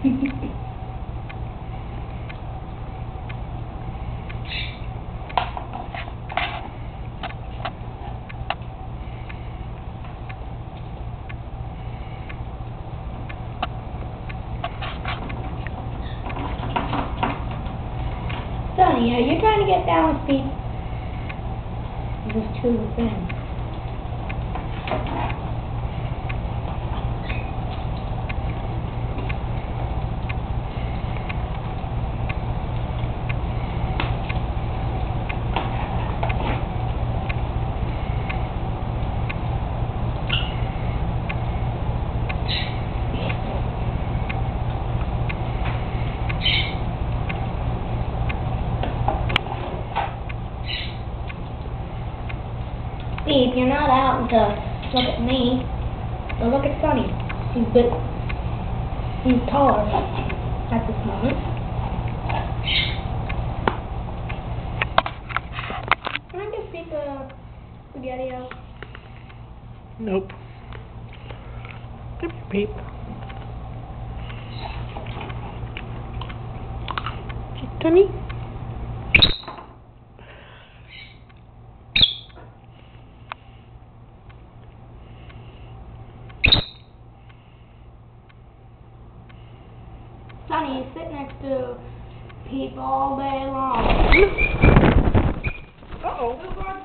Sonny, are you trying to get down with Peep? Just two friends. Peep, you're not out to look at me. Go look at Sonny. He's taller at this moment. Can I give Peep a spaghetti out? Nope. Come here, Peep. Sonny? Sonny, you sit next to Peep all day long. Uh-oh.